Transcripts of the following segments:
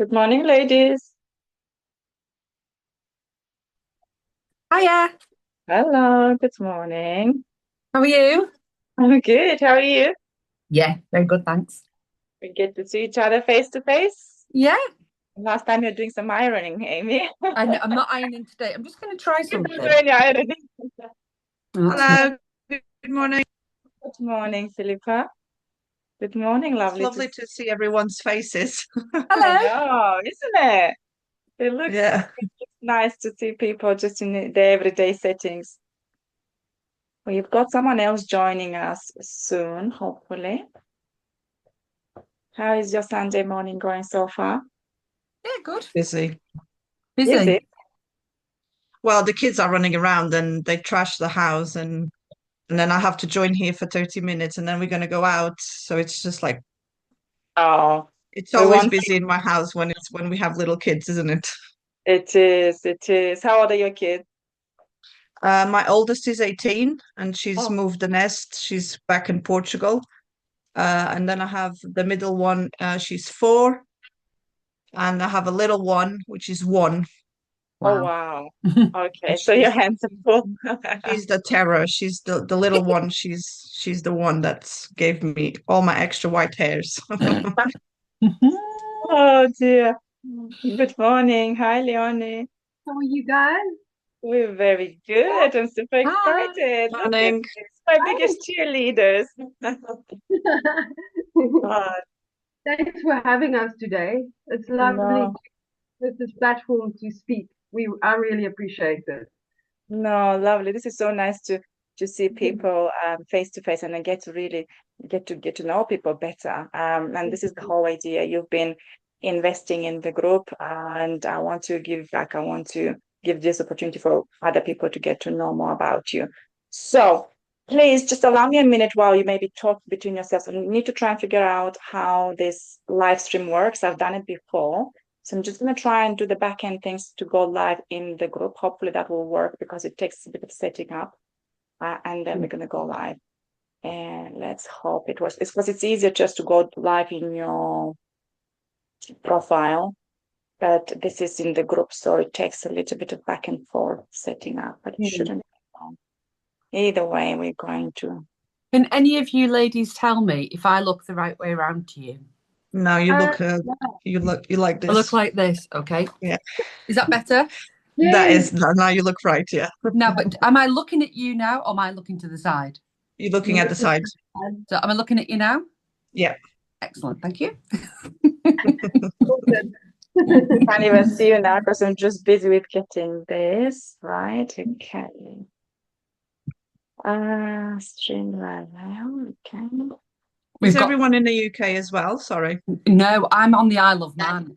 Good morning, ladies. Hiya, Hello, good morning. how are you? I'm good. How are you? Yeah, very good, thanks. We get to see each other face to face. Yeah, Last time you're doing some ironing, Amy. I'm not ironing today. I'm just going to try You're not something. doing ironing. Oh, that's me. Hello, good morning. Good morning, Philippa. Good morning, It's lovely to lovely see. to see everyone's faces. I Hello. know, isn't it? Yeah. It looks nice to see people just in the everyday settings. We've got someone else joining us soon, hopefully. How is your Sunday morning going so far? Yeah, good. Busy. Is Busy. it? Well, the kids are running around and they trash the house and then I have to join here for 30 minutes and then we're going to go out. So it's just like Oh, it's we always want busy in my house when we have little kids, isn't it? it is, it is. How old are your kids? My oldest is 18 and she's Oh, moved the nest. She's back in Portugal. And then I have the middle one, she's 4, and I have a little one, which is 1. oh Wow. wow. And Okay, so your hands are full. she's the terror. She's the little one. She's the one that's gave me all my extra white hairs. Oh dear. Good morning. Hi, Leonie. How are you guys? We're very good. I'm super Hi. excited. Look at Morning. this, my Hi. biggest cheerleaders. God, Thanks for having us today. It's lovely no, with this platform to speak. I really appreciate it. no, lovely. This is so nice to see people face to face and then get to really get to know people better. And this is the whole idea. You've been investing in the group, and I want to give this opportunity for other people to get to know more about you. So please just allow me a minute while you maybe talk between yourselves. I need to try and figure out how this live stream works. I've done it before. So I'm just going to try and do the back end things to go live in the group. Hopefully that will work because it takes a bit of setting up. And then we're going to go live. And let's hope it works. It's because it's easier just to go live in your profile. But this is in the group, so it takes a little bit of back and forth setting up, but it Hmm. shouldn't be long. Either way, we're going to. Can any of you ladies tell me if I look the right way around to you? No, Uh, yeah. you like I look this. like this, okay? Yeah, Is that better? that Yes. is now you look right. Yeah, Now, but am I looking at you now or am I looking to the side? you're looking You at the side. So am I looking at you now? Yeah. Excellent, thank you. sorted. Can't even see you now because I'm just busy with getting this right. Okay. Stream live now. Okay. Is We've got everyone in the UK as well? Sorry. no, I'm on the Isle of Man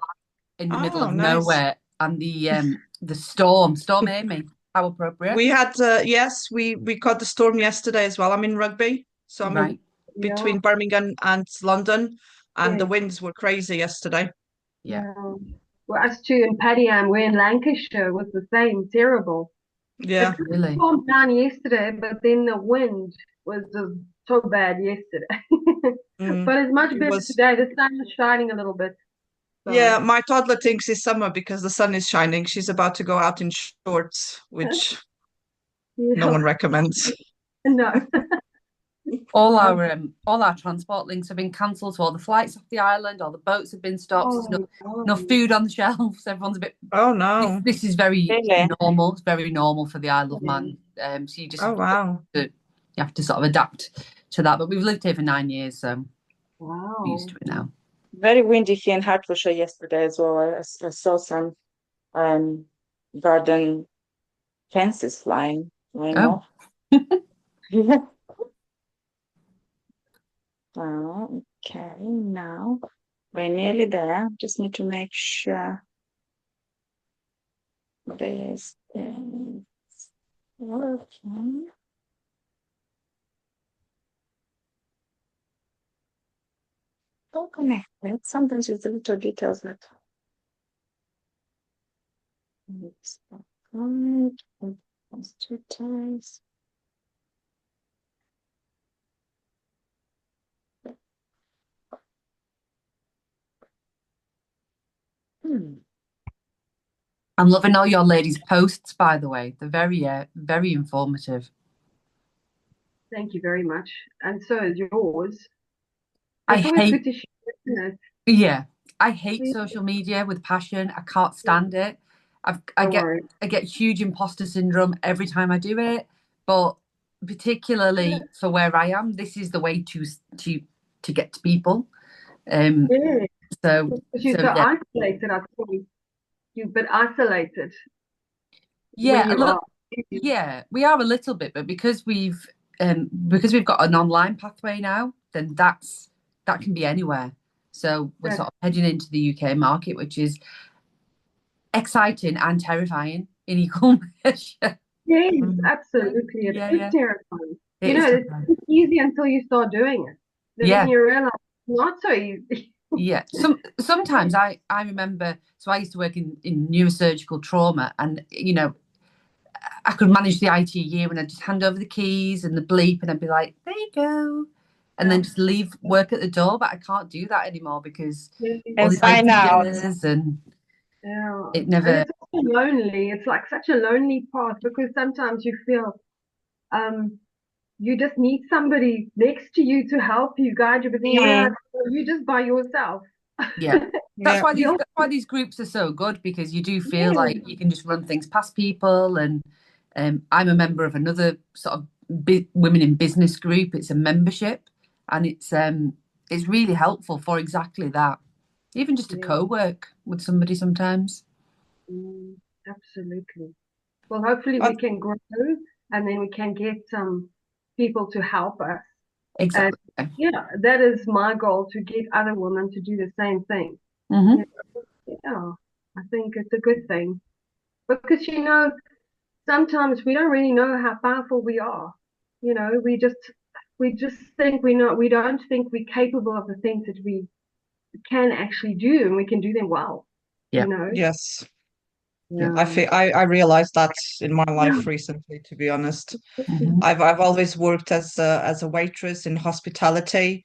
in the middle Oh, of nice. nowhere and the Storm Amy. How appropriate. We had yes, we caught the storm yesterday as well. I'm in Rugby, so I'm in Right. Yeah. between Birmingham and London, and the Yes. winds were crazy yesterday. Yeah. Yeah. Well, us too in Padiham, we're in Lancashire was the same, terrible. It Yeah. Really? calmed down yesterday, but then the wind was just so bad yesterday. Mm. But it's much It better was, today. The sun is shining a little bit. So yeah, my toddler thinks it's summer because the sun is shining. She's about to go out in shorts, which no yeah. one recommends. No. All our transport links have been cancelled, so all the flights off the island, all the boats have been stopped. There's Oh, no God. food on the shelves. Everyone's a bit. Oh This, no. this is very Really? normal. It's very normal for the Isle of Yeah. Man. So you just Oh wow. have to sort of adapt to that. But we've lived here for 9 years, so we're used Wow. to it now. Very windy here in Hertfordshire yesterday as well. I saw some um garden fences flying Oh, off. Yeah. Oh, okay, now we're nearly there. Just need to make sure this is working. All connected. Sometimes with the little details that it's not right. It's 2 times. I'm loving all your ladies' posts, by the way. They're very informative. Thank you very much. And so is yours. I It's always hate, good to share, isn't yeah, I hate it? social media with passion. I can't stand it. Don't worry. I get huge imposter syndrome every time I do it, but particularly for where I am, this is the way to get to people. Yeah, So because you're so so yeah, isolated, I think. You've been isolated when yeah, a you little, are. yeah, we are a little bit, but because we've got an online pathway now, then that can be anywhere. So we're That's sort of heading into the UK market, which is exciting and terrifying in equal measure. yes, Mhm. absolutely. It Yeah, is yeah, terrifying. it is terrifying. It's easy until you start doing it. Then Yeah, you realize it's not so easy. yeah. Sometimes I remember. So I used to work in neurosurgical trauma, and I could manage the IT year and I'd just hand over the keys and the bleep, and I'd be like, there you go, and Yeah. then just leave work at the door. But I can't do that anymore because all And these sign out. ideas and Yeah. it And never. it's also lonely. It's like such a lonely path because sometimes you feel um you just need somebody next to you to help you guide you, but then you realize Mm, you're just by yourself. Yeah, Yeah. Guilt. that's why these groups are so good, because you do feel Yeah. like you can just run things past people. And I'm a member of another sort of women in business group. It's a membership, and it's really helpful for exactly that. Even just to Yeah. co-work with somebody sometimes. Absolutely. Well, hopefully I, we can grow and then we can get some people to help us. And Exactly. yeah, that is my goal to get other women to do the same thing. Hmm. Yeah, yeah, I think it's a good thing because sometimes we don't really know how powerful we are. We just think we're not, we don't think we're capable of the things that we can actually do and we can do them well, Yeah. yes. Yeah. Yeah. I realized that in my Yeah. life recently, to be honest. Hmm. I've always worked as a waitress in hospitality.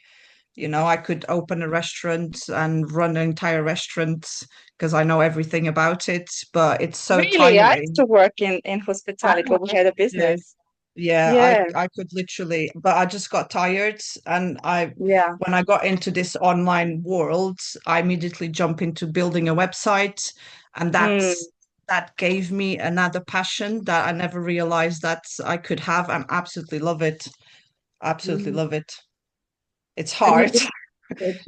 I could open a restaurant and run an entire restaurant because I know everything about it, but it's so really, I used tiring. to work in hospitality when we had a Yeah. business. Yeah, Yeah, I could literally, but I just got tired, and I yeah. when I got into this online world, I immediately jump into building a website, and Mm, that gave me another passion that I never realized that I could have, and absolutely love it. Absolutely Mm. love it. It's And hard, you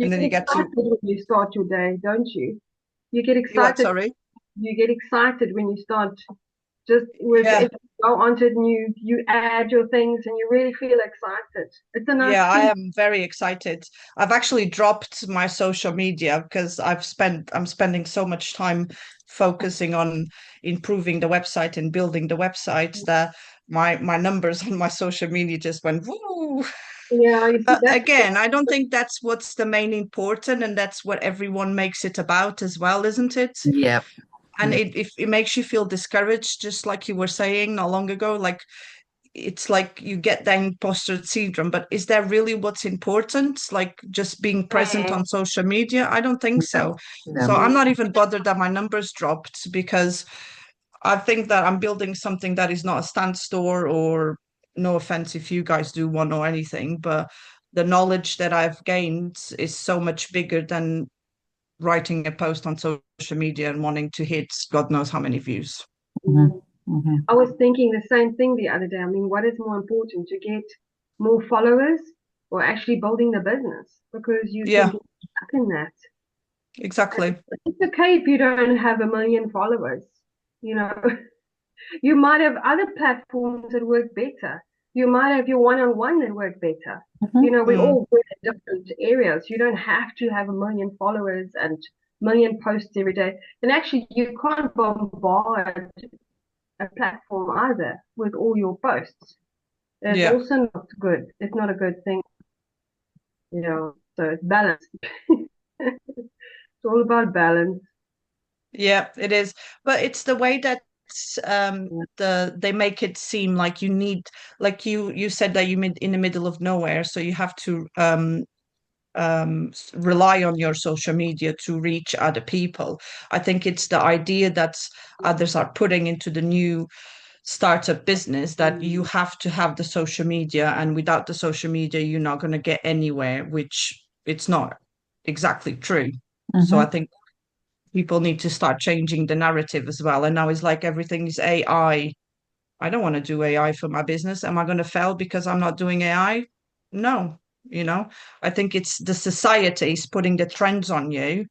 and then get you get to excited when you start your day, don't you? You get you what, excited. sorry? You get excited when you start just with Yeah. if you go onto it and you add your things and you really feel excited. It's a nice Yeah, I feeling. am very excited. I've actually dropped my social media because I'm spending so much time focusing on improving the website and building the website that my numbers on my social media just went woo. Yeah, you see But that's again, I don't think that's what's the main important, and that's what everyone makes it about as well, isn't it? Yeah. And Yeah. if it makes you feel discouraged, just like you were saying not long ago, like it's like you get that imposter syndrome, but is that really what's important, like just being present mm, on social media? I don't think so. No. So No. I'm not even bothered that my numbers dropped because I think that I'm building something that is not a stand store, or no offense if you guys do one or anything, but the knowledge that I've gained is so much bigger than writing a post on social media and wanting to hit God knows how many views. Hmm. mm. Hmm. I was thinking the same thing the other day. I mean, what is more important to get more followers or actually building the business? Because you can Yeah, get stuck in that. exactly. It's okay if you don't have 1 million followers. You know, you might have other platforms that work better. You might have your one-on-one that work better. Hmm. We Mm, all work in different areas. You don't have to have 1 million followers and 1 million posts every day. And actually, you can't bombard a platform either with all your posts. It's yeah. also not good. It's not a good thing, so it's balance. It's all about balance. Yeah, it is. But it's the way that Yeah. they make it seem like you need, like you said that you in the middle of nowhere, so you have to rely on your social media to reach other people. I think it's the idea that others are putting into the new startup business, that you have to have the social media, and without the social media you're not going to get anywhere, which it's not exactly true. So I think people need to start changing the narrative as well. And now it's like everything is AI. I don't want to do AI for my business. Am I going to fail because I'm not doing AI? No, I think it's the society is putting the trends on you,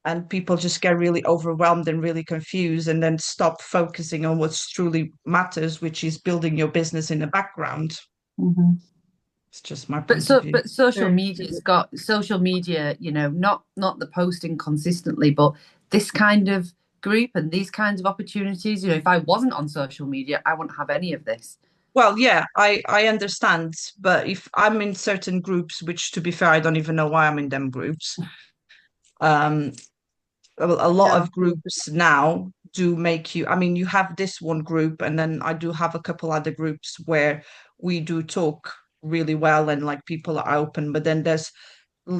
and people just get really overwhelmed and really confused, and then stop focusing on what's truly matters, which is building your business in the background. It's just my point of view. But social Very media's got social media, not the posting consistently, but this kind of group and these kinds of opportunities. If I wasn't on social media, I wouldn't have any of this. Well, yeah, I understand, but if I'm in certain groups, which to be fair, I don't even know why I'm in them groups. A lot of groups now do make you, I mean, you have this one group, and then I do have a couple other groups where we do talk really well and like people are open, but then there's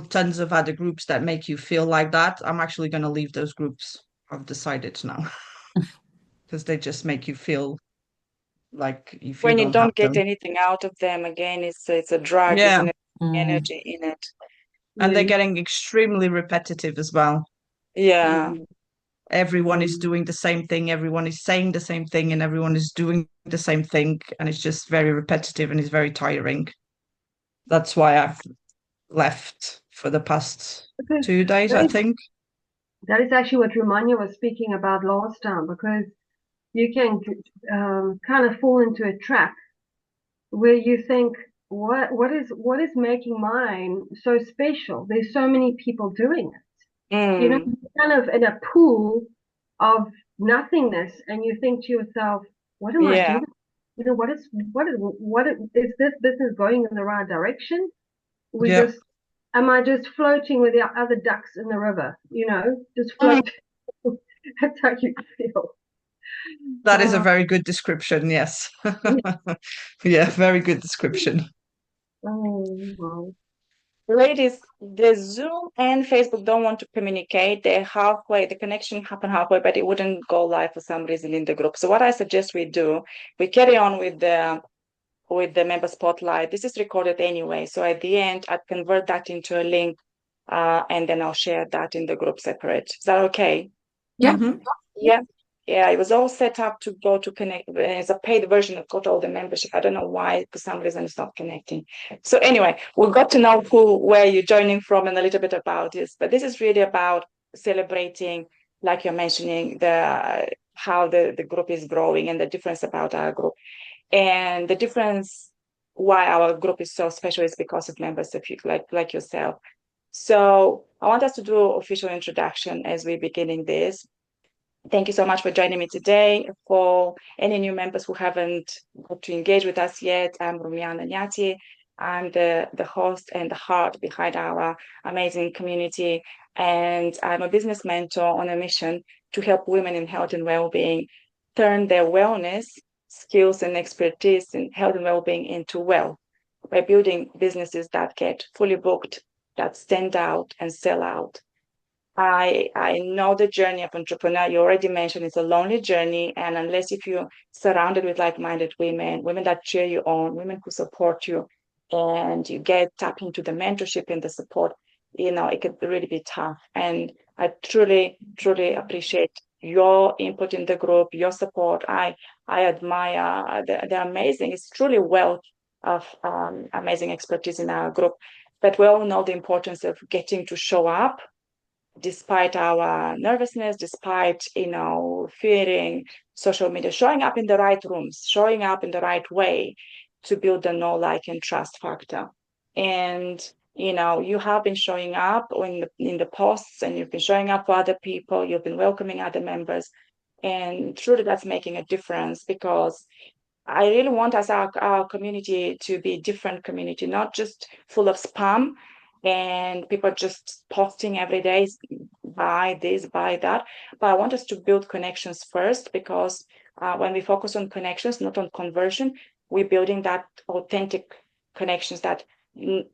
tons of other groups that make you feel like that. I'm actually going to leave those groups. I've decided now because they just make you feel like if you When you don't have don't get them. anything out of them, again, it's a drag, Yeah. isn't it? Energy in it. And they're getting extremely repetitive as well. Yeah. Everyone is doing the same thing, everyone is saying the same thing, and everyone is doing the same thing, and it's just very repetitive and it's very tiring. That's why I've left for the past Because 2 days, I think. that is actually what Romania was speaking about last time, because you can kind of fall into a trap where you think, what is making mine so special? There's so many people doing it. Mm. Kind of in a pool of nothingness, and you think to yourself, what am I Yeah. doing? Is this business going in the right direction? Yeah. Am I just floating with the other ducks in the river? Just float. That's how you feel. That is a very good description, yes. Yeah, very good description. Oh, wow. Ladies, the Zoom and Facebook don't want to communicate. They're halfway, the connection happened halfway, but it wouldn't go live for some reason in the group. So what I suggest we do, we carry on with the member spotlight. This is recorded anyway. So at the end, I'd convert that into a link, and then I'll share that in the group separate. Is that okay? Yeah. Mhm. Yeah. Yeah, it was all set up to go to connect. It's a paid version. I've got all the membership. I don't know why, for some reason, it's not connecting. So anyway, we got to know where you're joining from and a little bit about this. But this is really about celebrating, like you're mentioning, how the group is growing and the difference about our group. And the difference why our group is so special is because of members of you, like yourself. So I want us to do official introduction as we're beginning this. Thank you so much for joining me today. For any new members who haven't got to engage with us yet, I'm Rumiana Nyati. I'm the host and the heart behind our amazing community. And I'm a business mentor on a mission to help women in health and well-being turn their wellness, skills, and expertise in health and well-being into wealth by building businesses that get fully booked, that stand out and sell out. I know the journey of entrepreneur. You already mentioned it's a lonely journey, and unless if you're surrounded with like-minded women that cheer you on, women who support you, and you get tap into the mentorship and the support, it could really be tough. And I truly, truly appreciate your input in the group, your support. I admire. They're amazing. It's truly wealth of amazing expertise in our group. But we all know the importance of getting to show up despite our nervousness, despite, fearing social media, showing up in the right rooms, showing up in the right way to build the know, like, and trust factor. And, you have been showing up in the posts, and you've been showing up for other people, you've been welcoming other members. And truly that's making a difference, because I really want our community to be a different community, not just full of spam and people just posting every day, buy this, buy that. But I want us to build connections first, because when we focus on connections, not on conversion, we're building that authentic connections that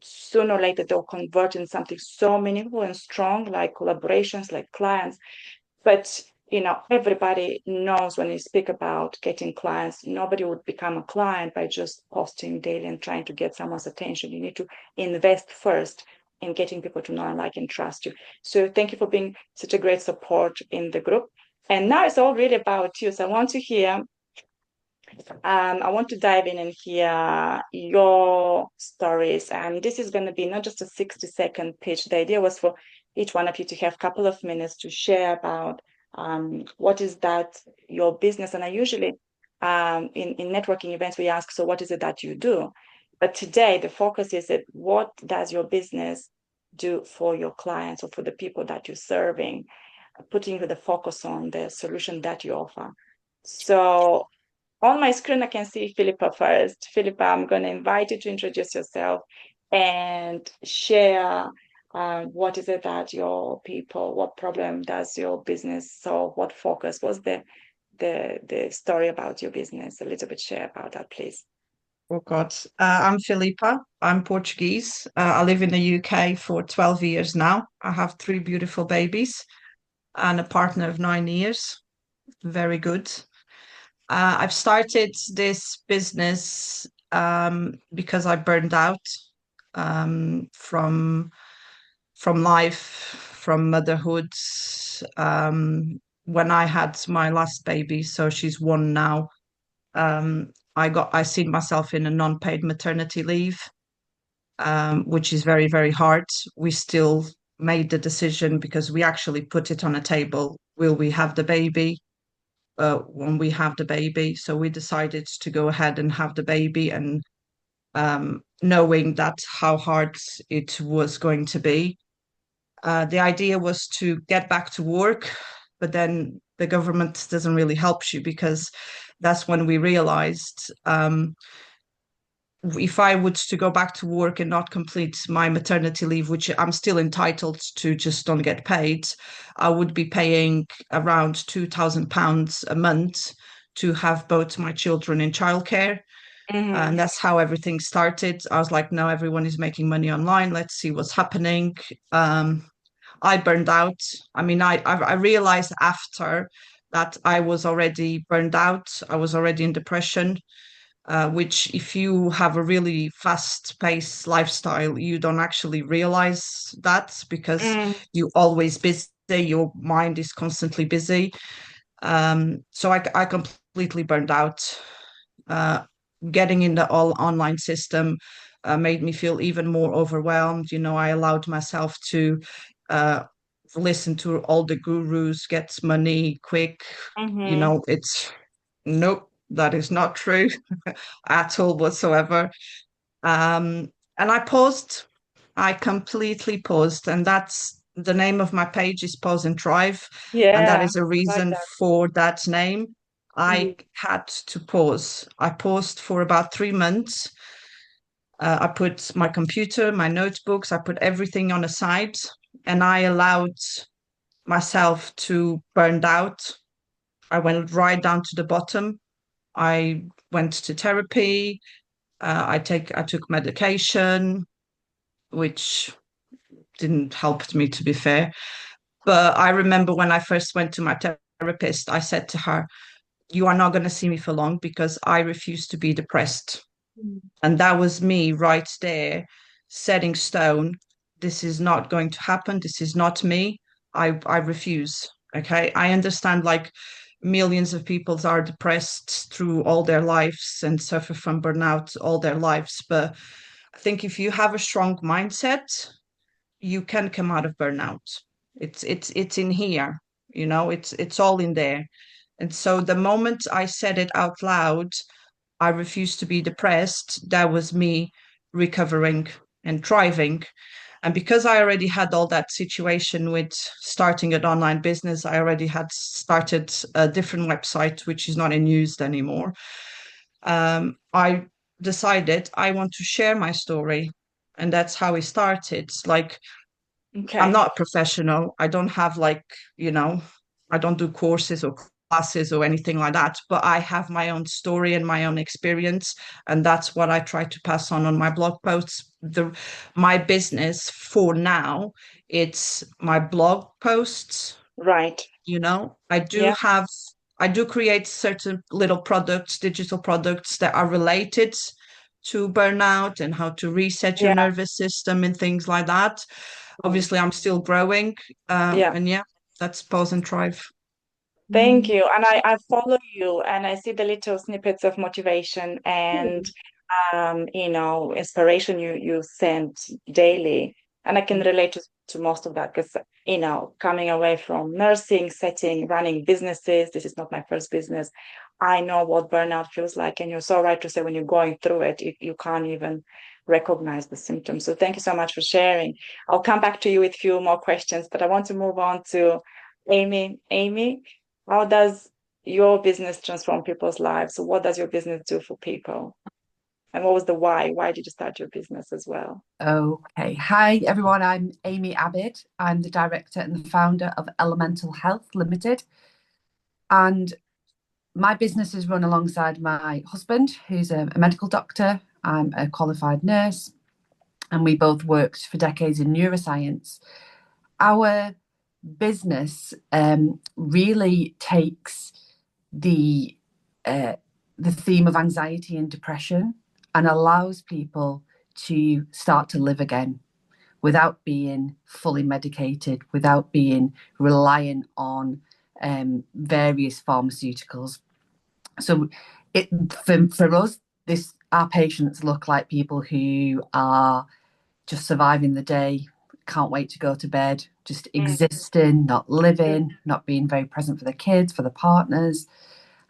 sooner or later they'll convert in something so meaningful and strong, like collaborations, like clients. But everybody knows when you speak about getting clients, nobody would become a client by just posting daily and trying to get someone's attention. You need to invest first in getting people to know and like and trust you. So thank you for being such a great support in the group. And now it's all really about you. So I want to hear, I want to dive in and hear your stories. And this is going to be not just a 60-second pitch. The idea was for each one of you to have a couple of minutes to share about what is that your business. And I usually in networking events we ask, so what is it that you do? But today the focus is that what does your business do for your clients or for the people that you're serving, putting the focus on the solution that you offer. So on my screen I can see Philippa first. Philippa, I'm going to invite you to introduce yourself and share what is it that your people, what problem does your business solve, what focus, what's the story about your business, a little bit share about that, please. Oh God, I'm Philippa. I'm Portuguese. I live in the UK for 12 years now. I have 3 beautiful babies and a partner of 9 years. Very good. I've started this business because I burned out from life, from motherhood. When I had my last baby, so she's 1 now, I seen myself in a non-paid maternity leave, which is very, very hard. We still made the decision because we actually put it on a table. Will we have the baby when we have the baby? So we decided to go ahead and have the baby, and knowing that how hard it was going to be. The idea was to get back to work, but then the government doesn't really help you, because that's when we realized if I would to go back to work and not complete my maternity leave, which I'm still entitled to, just don't get paid, I would be paying around £2,000 a month to have both my children in childcare. And that's how everything started. I was like, no, everyone is making money online. Let's see what's happening. I burned out. I mean, I realized after that I was already burned out. I was already in depression, which if you have a really fast-paced lifestyle, you don't actually realize that, because you're always busy. Your mind is constantly busy. So I completely burned out. Getting in the all online system made me feel even more overwhelmed. I allowed myself to listen to all the gurus, get money quick. It's nope, that is not true at all whatsoever. And I paused. I completely paused, and that's the name of my page is Pause and Thrive. And that is a reason for that name. I had to pause. I paused for about 3 months. I put my computer, my notebooks, I put everything on a side, and I allowed myself to burn out. I went right down to the bottom. I went to therapy. I took medication, which didn't help me, to be fair. But I remember when I first went to my therapist, I said to her, you are not going to see me for long, because I refuse to be depressed. And that was me right there, setting stone. This is not going to happen. This is not me. I refuse. Okay. I understand, like, millions of people are depressed through all their lives and suffer from burnout all their lives. But I think if you have a strong mindset, you can come out of burnout. It's in here, it's all in there. And so the moment I said it out loud, I refuse to be depressed, that was me recovering and thriving. And because I already had all that situation with starting an online business, I already had started a different website, which is not in use anymore. I decided I want to share my story. And that's how it started. Like, I'm not a professional. I don't have I don't do courses or classes or anything like that, but I have my own story and my own experience, and that's what I try to pass on my blog posts. My business for now, it's my blog posts. Right. I do create certain little products, digital products that are related to burnout and how to reset your Yeah. nervous system and things like that. Obviously, I'm still growing. Yeah. And yeah, that's pause and thrive. Thank you. And I follow you and I see the little snippets of motivation and inspiration you send daily. And I can relate to most of that because, coming away from nursing, setting, running businesses, this is not my first business. I know what burnout feels like. And you're so right to say when you're going through it, you can't even recognize the symptoms. So thank you so much for sharing. I'll come back to you with a few more questions, but I want to move on to Amy. Amy, how does your business transform people's lives? So what does your business do for people? And what was the why? Why did you start your business as well? Okay. Hi, everyone. I'm Amy Abbott. I'm the director and the founder of Elemental Health Limited. And my business is run alongside my husband, who's a medical doctor. I'm a qualified nurse, and we both worked for decades in neuroscience. Our business really takes the theme of anxiety and depression and allows people to start to live again without being fully medicated, without being reliant on various pharmaceuticals. So for us, our patients look like people who are just surviving the day, can't wait to go to bed, just existing, not living, not being very present for their kids, for their partners.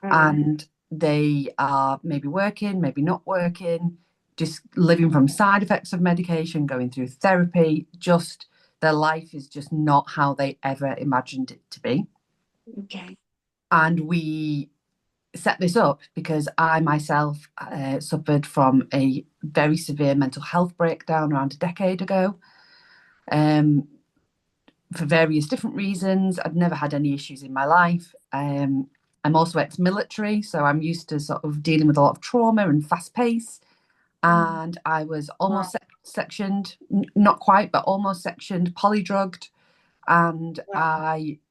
And they are maybe working, maybe not working, just living from side effects of medication, going through therapy, just their life is just not how they ever imagined it to be. Okay. And we set this up because I myself suffered from a very severe mental health breakdown around a decade ago. For various different reasons. I'd never had any issues in my life. I'm also ex-military, so I'm used to sort of dealing with a lot of trauma and fast pace. And I was almost sectioned, not quite, but almost sectioned, polydrugged. And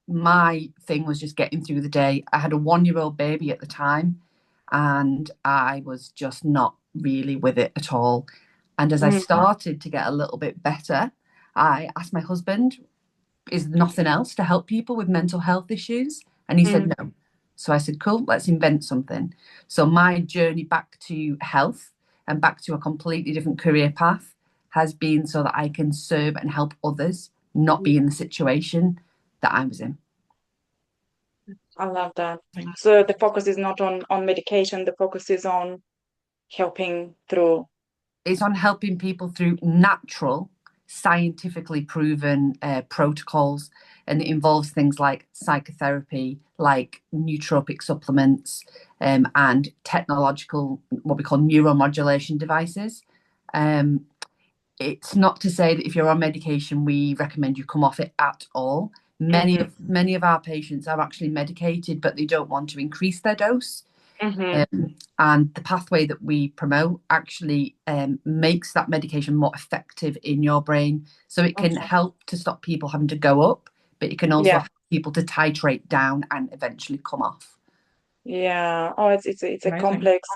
my thing was just getting through the day. I had a 1-year-old baby at the time, and I was just not really with it at all. And as I started to get a little bit better, I asked my husband, is there nothing else to help people with mental health issues? And he said no. So I said, cool, let's invent something. So my journey back to health and back to a completely different career path has been so that I can serve and help others not be in the situation that I was in. I love that. So the focus is not on medication, the focus is on helping through. It's on helping people through natural, scientifically proven protocols, and it involves things like psychotherapy, like nootropic supplements, and technological, what we call neuromodulation devices. It's not to say that if you're on medication, we recommend you come off it at all. Many of our patients are actually medicated, but they don't want to increase their dose. And the pathway that we promote actually makes that medication more effective in your brain. So it can help to stop people having to go up, but it can also help people to titrate down and eventually come off. Yeah. Oh, it's a Amazing. complex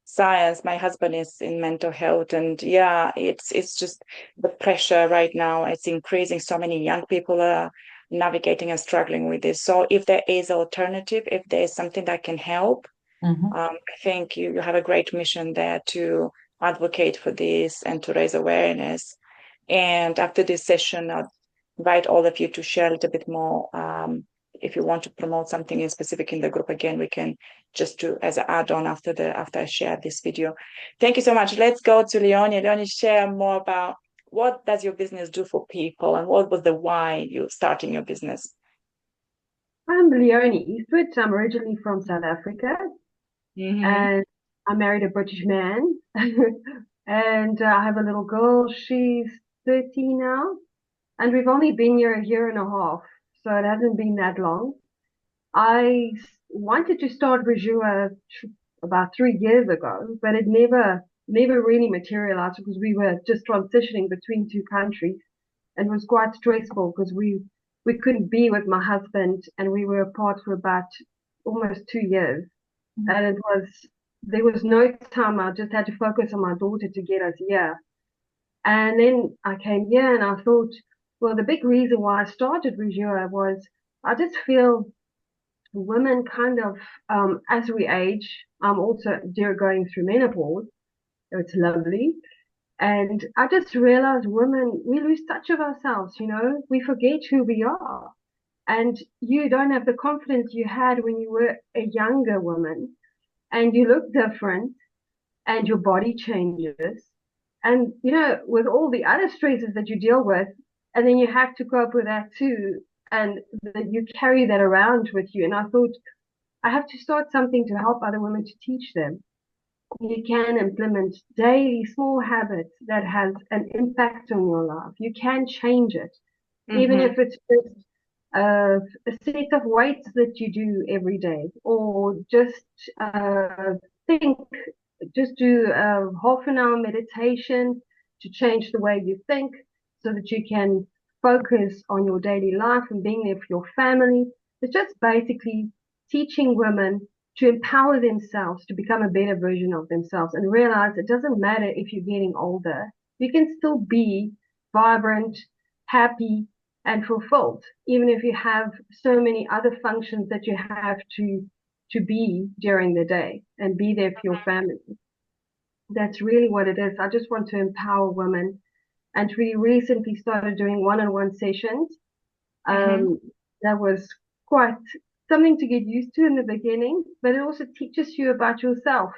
science. My husband is in mental health, and yeah, it's just the pressure right now. It's increasing. So many young people are navigating and struggling with this. So if there is alternative, if there is something that can help, I think you have a great mission there to advocate for this and to raise awareness. And after this session, I'll invite all of you to share a little bit more. If you want to promote something in specific in the group, again, we can just do as an add-on after I share this video. Thank you so much. Let's go to Leonie. Leonie, share more about what does your business do for people and what was the why you starting your business? I'm Leonie Eastwood. I'm originally from South Africa, and I married a British man. And I have a little girl. She's 13 now, and we've only been here a year and a half, so it hasn't been that long. I wanted to start Rejua about 3 years ago, but it never really materialized because we were just transitioning between two countries, and it was quite stressful because we couldn't be with my husband, and we were apart for about almost 2 years, and there was no time. I just had to focus on my daughter to get us here. And then I came here and I thought, well, the big reason why I started Rejua was I just feel women kind of, as we age, I'm also going through menopause. It's lovely. And I just realized women, we lose touch of ourselves, we forget who we are. And you don't have the confidence you had when you were a younger woman, and you look different, and your body changes. And, with all the other stresses that you deal with, and then you have to cope with that too. And that you carry that around with you. And I thought, I have to start something to help other women, to teach them. You can implement daily small habits that has an impact on your life. You can change it, even if it's just a set of weights that you do every day, or just think, just do a half an hour meditation to change the way you think, so that you can focus on your daily life and being there for your family. It's just basically teaching women to empower themselves to become a better version of themselves, and realize it doesn't matter if you're getting older. You can still be vibrant, happy, and fulfilled, even if you have so many other functions that you have to be during the day and be there for your family. That's really what it is. I just want to empower women, and we recently started doing one-on-one sessions. That was quite something to get used to in the beginning, but it also teaches you about yourself.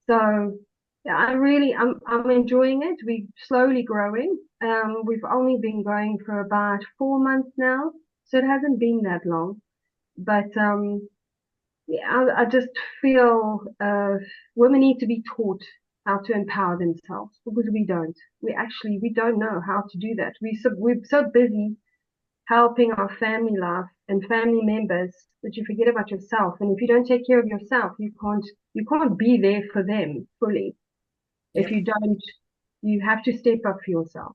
So yeah, I'm enjoying it. We're slowly growing. We've only been going for about 4 months now, so it hasn't been that long. But yeah, I just feel women need to be taught how to empower themselves, because we don't. We don't know how to do that. We're so busy helping our family life and family members that you forget about yourself. And if you don't take care of yourself, you can't be there for them fully. If you don't, you have to step up for yourself.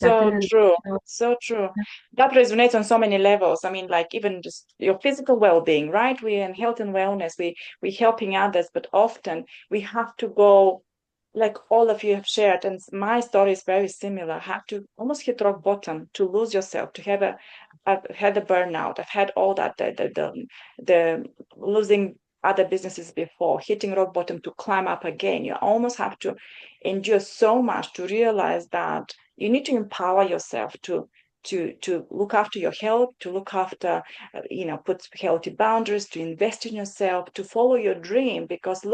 So true. So true. That resonates on so many levels. I mean, like even just your physical well-being, right? We're in health and wellness. We're helping others, but often we have to go, like all of you have shared, and my story is very similar. Have to almost hit rock bottom to lose yourself, to have I've had a burnout. I've had all that, the losing other businesses before, hitting rock bottom to climb up again. You almost have to endure so much to realize that you need to empower yourself to look after your health, to look after, put healthy boundaries, to invest in yourself, to follow your dream, because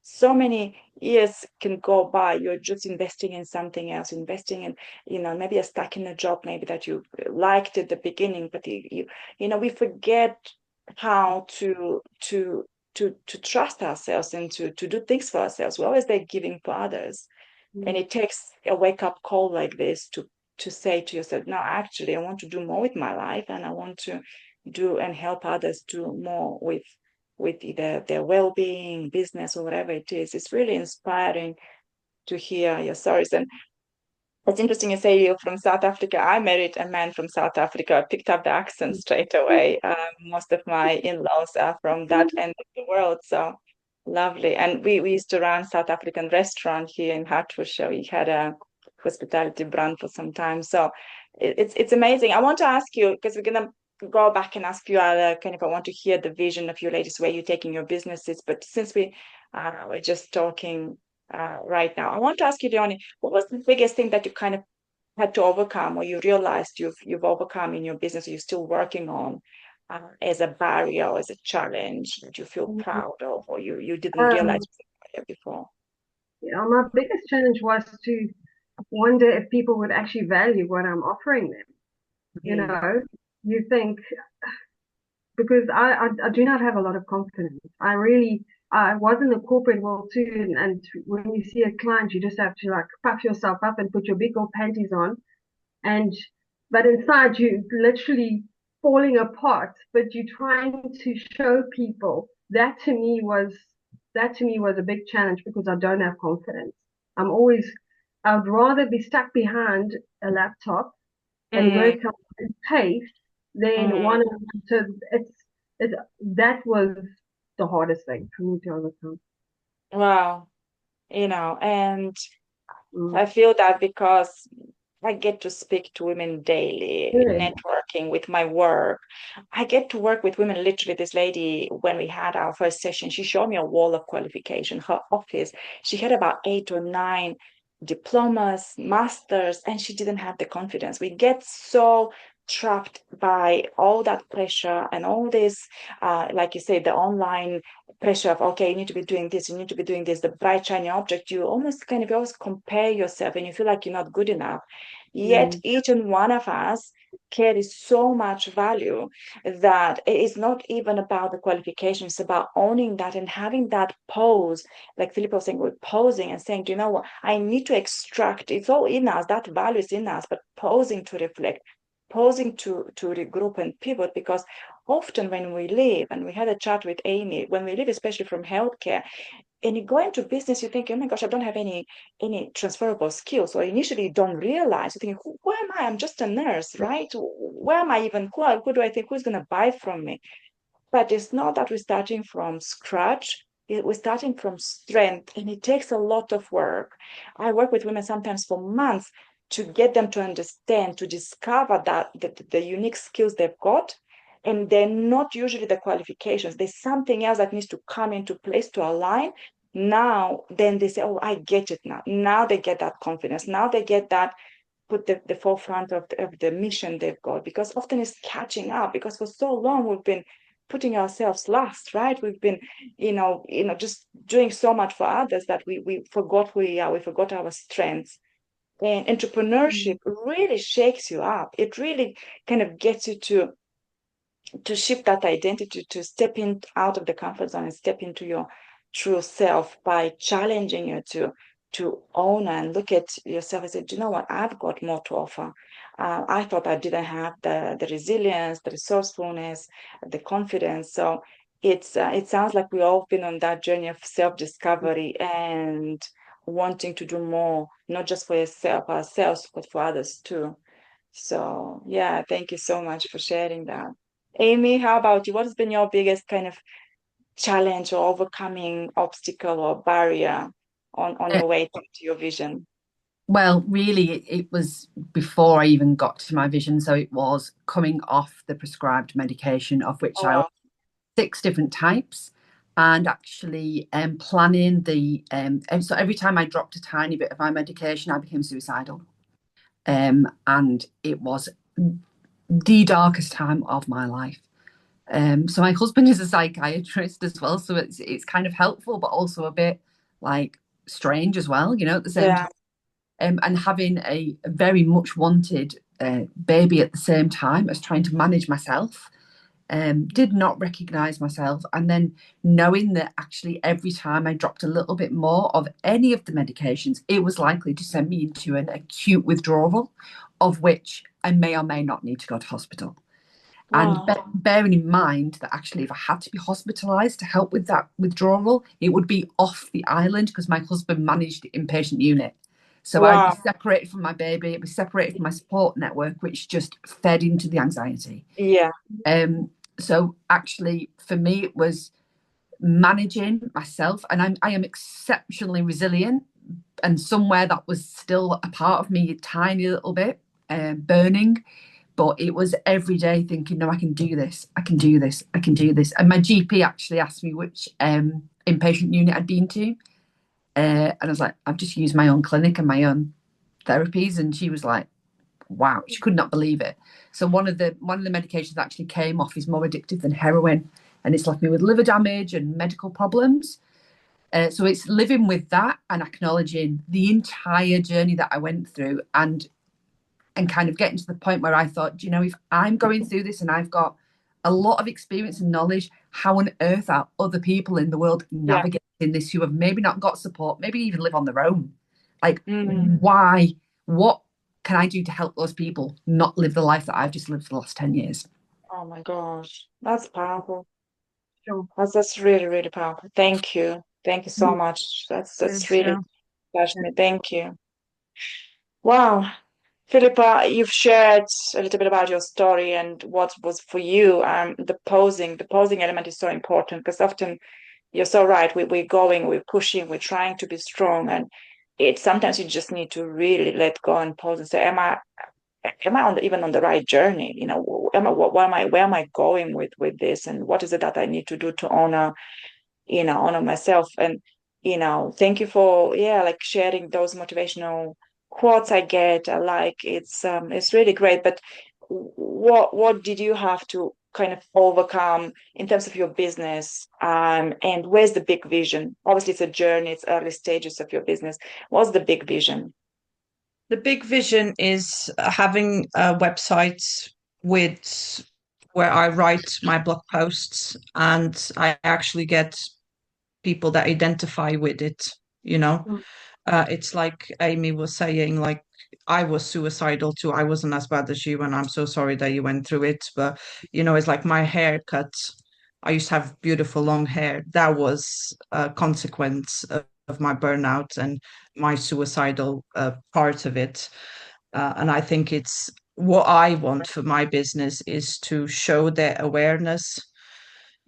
so many years can go by, you're just investing in something else, investing in, maybe you're stuck in a job maybe that you liked at the beginning, but we forget how to trust ourselves and to do things for ourselves. We're always there giving for others. And it takes a wake-up call like this to say to yourself, no, actually I want to do more with my life, and I want to do and help others do more with either their well-being, business, or whatever it is. It's really inspiring to hear your stories. And it's interesting you say you're from South Africa. I married a man from South Africa. I picked up the accent straight away. Most of my in-laws are from that end of the world. So lovely. And we used to run South African restaurant here in Hertfordshire. We had a hospitality brand for some time. So it's amazing. I want to ask you, because we're going to go back and ask you other kind of, I want to hear the vision of your latest, where you're taking your businesses. But since we're just talking right now, I want to ask you, Leonie, what was the biggest thing that you kind of had to overcome, or you realized you've overcome in your business, or you're still working on, as a barrier or as a challenge that you feel proud of, or you didn't realize before? My biggest challenge was to wonder if people would actually value what I'm offering them. You think, because I do not have a lot of confidence. I was in the corporate world too, and when you see a client, you just have to like puff yourself up and put your big old panties on, but inside you literally falling apart, but you're trying to show people. That to me was a big challenge because I don't have confidence. I'd rather be stuck behind a laptop and Mm, work on pace than mm. one. So it's that was the hardest thing for me to overcome. Wow. And Mm. I feel that because I get to speak to women daily, Yeah. networking with my work. I get to work with women. Literally, this lady, when we had our first session, she showed me a wall of qualification. Her office, she had about 8 or 9 diplomas, masters, and she didn't have the confidence. We get so trapped by all that pressure and all this, like you say, the online pressure of, okay, you need to be doing this, you need to be doing this, the bright shiny object. You almost kind of always compare yourself and you feel like you're not good enough. Yet Mm. each and one of us carries so much value that it is not even about the qualifications, it's about owning that and having that pose, like Philip was saying, we're posing and saying, do you know what, I need to extract, it's all in us, that value is in us, but posing to reflect, posing to regroup and pivot, because often when we leave, and we had a chat with Amy, when we leave, especially from healthcare, and you go into business, you think, oh my gosh, I don't have any transferable skills. Or initially you don't realize, you think, who am I? I'm just a nurse, right? Where am I even? Who do I think who's going to buy from me? But it's not that we're starting from scratch. We're starting from strength, and it takes a lot of work. I work with women sometimes for months to get them to understand, to discover that the unique skills they've got, and they're not usually the qualifications. There's something else that needs to come into place to align. Now, then they say, oh, I get it now. Now they get that confidence. Now they get that, put the forefront of the mission they've got, because often it's catching up, because for so long we've been putting ourselves last, right? We've been, just doing so much for others that we forgot who we are, we forgot our strengths. And entrepreneurship really shakes you up. It really kind of gets you to shift that identity, to step in out of the comfort zone and step into your true self by challenging you to own and look at yourself and say, do you know what, I've got more to offer. I thought I didn't have the resilience, the resourcefulness, the confidence. So it sounds like we've all been on that journey of self-discovery and wanting to do more, not just for ourselves, but for others too. So yeah, thank you so much for sharing that. Amy, how about you? What has been your biggest kind of challenge or overcoming obstacle or barrier on Uh, your way to your vision? well, really, it was before I even got to my vision. So it was coming off the prescribed medication, of which Oh, I wow. 6 different types, and actually planning and so every time I dropped a tiny bit of my medication, I became suicidal. And it was the darkest time of my life. So my husband is a psychiatrist as well, so it's kind of helpful, but also a bit like strange as well, at the same Yeah, time. And having a very much wanted baby at the same time as trying to manage myself, did not recognize myself. And then knowing that actually every time I dropped a little bit more of any of the medications, it was likely to send me into an acute withdrawal, of which I may or may not need to go to hospital. And wow. bearing in mind that actually, if I had to be hospitalised to help with that withdrawal, it would be off the island because my husband managed the inpatient unit. So I'd be Wow. separated from my baby, I'd be separated from my support network, which just fed into the anxiety. Yeah, Um, so actually, for me, it was managing myself, and I am exceptionally resilient. And somewhere that was still a part of me, a tiny little bit, burning. But it was every day thinking, no, I can do this. I can do this. I can do this. And my GP actually asked me which inpatient unit I'd been to. And I was like, I've just used my own clinic and my own therapies. And she was like, wow, she could not believe it. So one of the medications that actually came off is more addictive than heroin, and it's left me with liver damage and medical problems. So it's living with that and acknowledging the entire journey that I went through, and kind of getting to the point where I thought, if I'm going through this and I've got a lot of experience and knowledge, how on earth are other people in the world yeah. navigating this who have maybe not got support, maybe even live on their own? Like, Mm. why? What can I do to help those people not live the life that I've just lived for the last 10 years? Oh my gosh, that's powerful. Sure. That's really, really powerful. Thank you. Thank you so Mhm. much. That's Yes, really yeah. touched me. Thank you. Wow. Philippa, you've shared a little bit about your story and what was for you. The posing element is so important because often you're so right. We're going, we're pushing, we're trying to be strong, and it sometimes you just need to really let go and pause and say, am I even on the right journey? You know, where am I going with this, and what is it that I need to do to honor myself? And thank you for like sharing those motivational quotes. I get. I like it's really great. But what did you have to kind of overcome in terms of your business, and where's the big vision? Obviously it's a journey, it's early stages of your business. What's the big vision? The big vision is having a website with where I write my blog posts and I actually get people that identify with it, you know. Mm. It's like Amy was saying, like I was suicidal too. I wasn't as bad as you, and I'm so sorry that you went through it. But it's like my haircut. I used to have beautiful long hair. That was a consequence of my burnout and my suicidal part of it. And I think it's what I want for my business is to show their awareness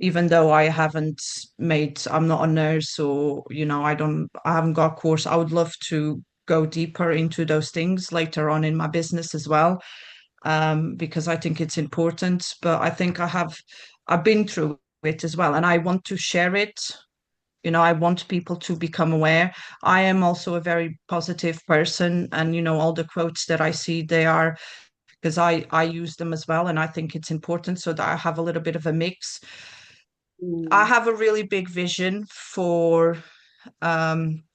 even though I'm not a nurse or, I haven't got a course, I would love to go deeper into those things later on in my business as well, because I think it's important. But I think I've been through it as well, and I want to share it. I want people to become aware. I am also a very positive person, and, all the quotes that I see, they are because I use them as well, and I think it's important so that I have a little bit of a mix. I Mm. have a really big vision for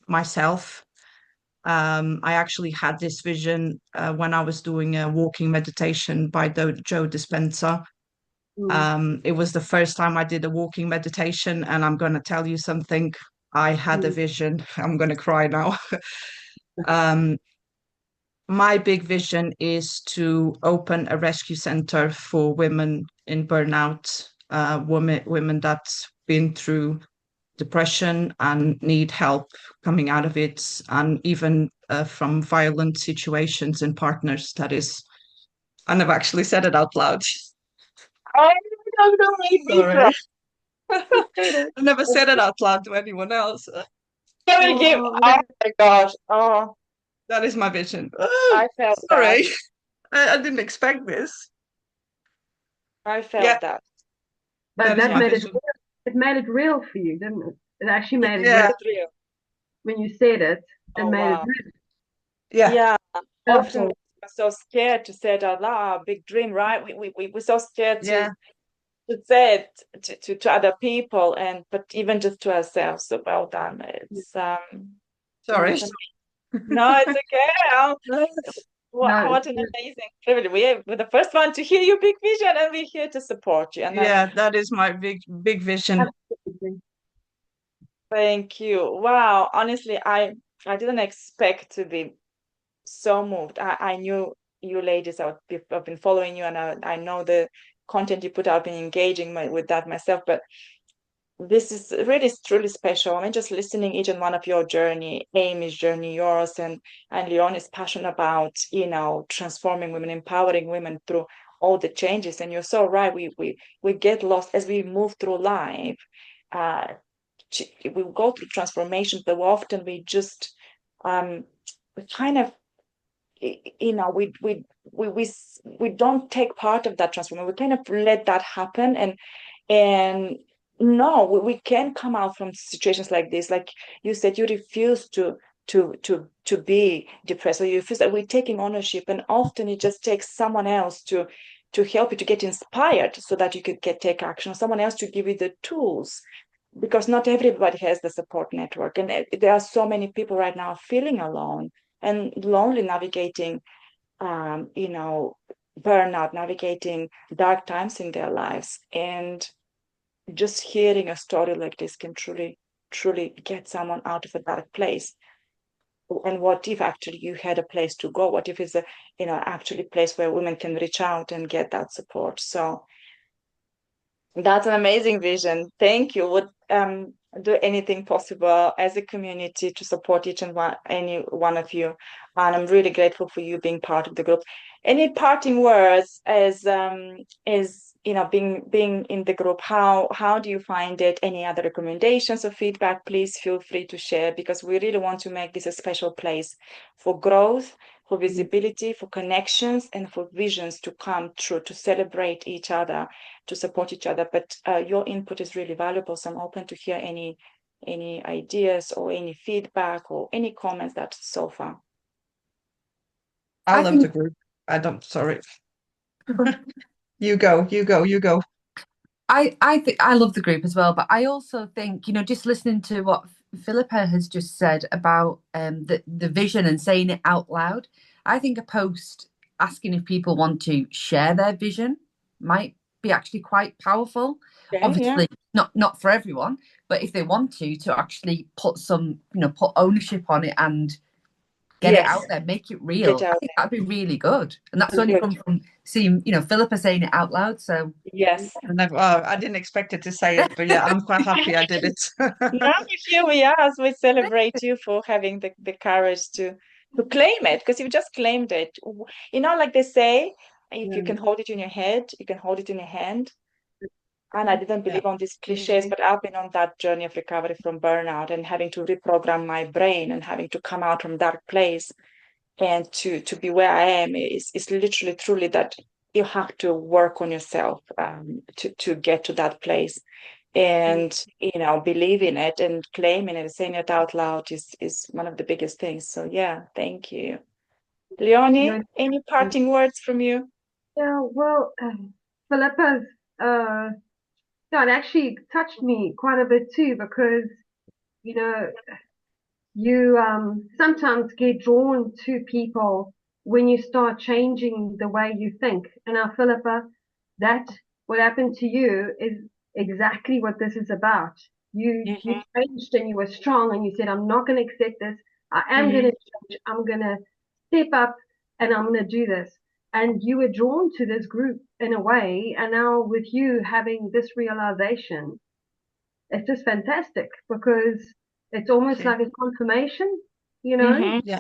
myself. I actually had this vision when I was doing a walking meditation by Joe Dispenza. Mm. It was the first time I did a walking meditation, and I'm going to tell you something. I had a Mm. vision. I'm going to cry now. um, my big vision is to open a rescue center for women in burnout, women that's been through depression and need help coming out of it, and even from violent situations and partners. That is, I never actually said it out loud. Oh, don't make me cry. Sorry. I never said it out loud to anyone else. Oh, Oh my gosh. Oh, That is my vision. I felt that. Sorry, I didn't expect this. I Yeah, felt that. but that is that my made it vision. real. It made it real for you, didn't it? It actually It made it Yeah, real made it real. when you said it. It Oh made it wow. real. yeah, Yeah. Often Powerful. we're so scared to say it out loud, our big dream, right? We're so scared to yeah. say it to other people, and but even just to ourselves. So well done. Sorry. It's no, it's okay. No, What an amazing privilege. We're the first one to hear your big vision, and we're here to support you. And that's Yeah, that is my big vision. absolutely. thank you. Wow. Honestly, I didn't expect to be so moved. I knew you ladies. I've been following you, and I know the content you put out, been engaging with that myself. But this is really truly special. I mean, just listening each and one of your journey, Amy's journey, yours, and Leone's passion about transforming women, empowering women through all the changes. And you're so right. We get lost as we move through life. Uh, we go through transformations, but often we kind of we don't take part of that transformation. We kind of let that happen, and no, we can come out from situations like this. Like you said, you refuse to be depressed, or you refuse that we're taking ownership, and often it just takes someone else to help you to get inspired so that you could take action, or someone else to give you the tools, because not everybody has the support network, and there are so many people right now feeling alone and lonely, navigating burnout, navigating dark times in their lives. And just hearing a story like this can truly, truly get someone out of a dark place. And what if actually you had a place to go? What if it's actually a place where women can reach out and get that support? So That's an amazing vision. Thank you. Would do anything possible as a community to support each and any one of you. And I'm really grateful for you being part of the group. Any parting words as being in the group? How do you find it? Any other recommendations or feedback? Please feel free to share, because we really want to make this a special place for growth, for visibility, for connections, and for visions to come true, to celebrate each other, to support each other. But your input is really valuable, so I'm open to hear any ideas or any feedback or any comments that so far. I I love the think group. I don't, sorry. You go, you go, you go. I think I love the group as well, but I also think, just listening to what Philippa has just said about the vision and saying it out loud, I think a post asking if people want to share their vision might be actually quite powerful. Okay, yeah. Obviously, not for everyone, but if they want to actually put some, put ownership on it and get it Yes, out there, make it get real. I out think that'd be really good. And that's there. only Good. come from seeing, Philippa saying it out loud. So Yes. And I didn't expect it to say it, but yeah, I'm quite happy I did it. Now here we are, as we celebrate you for having the courage to claim it, because you just claimed it. Like they say, if you can hold it in your head, you can hold it in your hand. And I didn't Yeah. believe on these cliches, but I've been on that journey of recovery from burnout and having to reprogram my brain and having to come out from that place and to be where I am is literally truly that you have to work on yourself to get to that place. And believe in it and claiming it, saying it out loud is one of the biggest things. So yeah, thank you. Leonie, any parting words from you? Yeah, well, Philippa's yeah, it actually touched me quite a bit too, because you know you sometimes get drawn to people when you start changing the way you think. And now, Philippa, that what happened to you is exactly what this is about. You Mm-hmm. changed and you were strong and you said, I'm not going to accept this. I am going Mm-hmm. to change. I'm going to step up and I'm going to do this. And you were drawn to this group in a way. And now with you having this realization, it's just fantastic, because it's almost Okay. like a confirmation, you know? Mm-hmm. Yeah.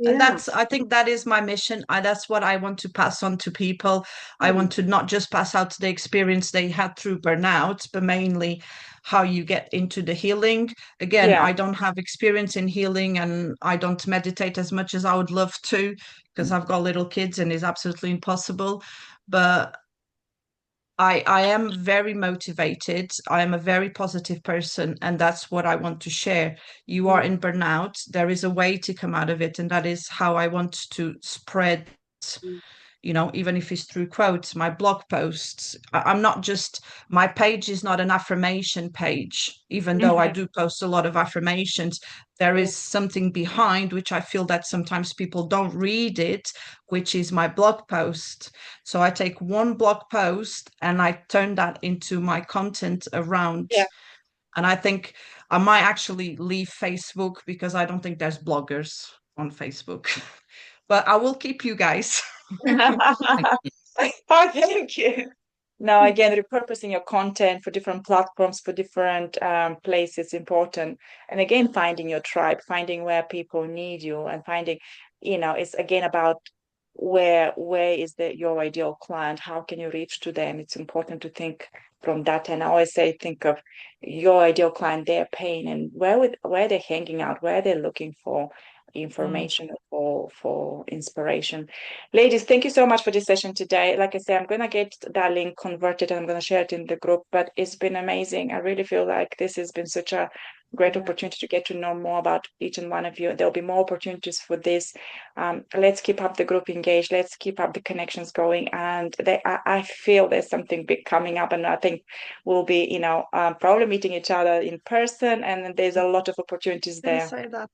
And Yeah. I think that is my mission. That's what I want to pass on to people. I want to not just pass out the experience they had through burnout, but mainly how you get into the healing. Again, Yeah. I don't have experience in healing and I don't meditate as much as I would love to, because I've got little kids and it's absolutely impossible. But I am very motivated. I am a very positive person, and that's what I want to share. You are in burnout. There is a way to come out of it, and that is how I want to spread, even if it's through quotes, my blog posts. I'm not just, my page is not an affirmation page, even though I Mm-hmm. do post a lot of affirmations. There is something behind, which I feel that sometimes people don't read it, which is my blog post. So I take one blog post and I turn that into my content around. Yeah. And I think I might actually leave Facebook, because I don't think there's bloggers on Facebook. But I will keep you guys. thank you. Oh, thank you. Now, again, repurposing your content for different platforms, for different places, important. And again, finding your tribe, finding where people need you, and finding, it's again about where is your ideal client? How can you reach to them? It's important to think from that. And I always say, think of your ideal client, their pain, and where they're hanging out, where they're looking for information, for inspiration. Ladies, thank you so much for this session today. Like I said, I'm going to get that link converted and I'm going to share it in the group, but it's been amazing. I really feel like this has been such a great opportunity to get to know more about each and one of you. There'll be more opportunities for this. Let's keep up the group engaged. Let's keep up the connections going. And I feel there's something big coming up, and I think we'll be, probably meeting each other in person, and there's a lot of opportunities Gonna there. say that.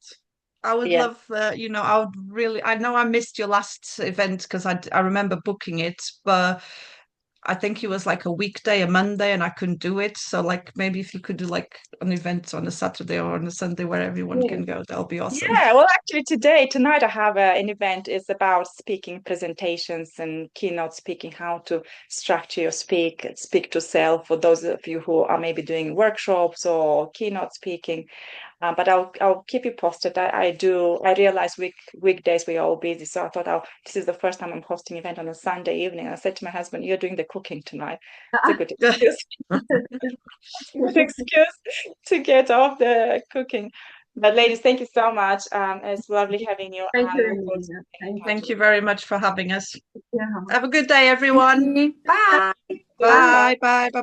I would Yeah. love, I would really, I know I missed your last event because I remember booking it, but I think it was like a weekday, a Monday, and I couldn't do it. So like maybe if you could do like an event on a Saturday or on a Sunday where everyone can go, that'll be awesome. Yeah, well, actually, tonight I have an event. It's about speaking presentations and keynote speaking, how to structure your speak to self for those of you who are maybe doing workshops or keynote speaking. But I'll keep you posted. I realize weekdays we're all busy, so I thought this is the first time I'm hosting an event on a Sunday evening. I said to my husband, "You're doing the cooking tonight." It's a good excuse. Good excuse to get off the cooking. But ladies, thank you so much. It's lovely having you. Thank you, We'll Amelia. stay in touch. Thank you very much for having us. Yeah. Have a good day, everyone. Bye. Bye, bye, bye, bye.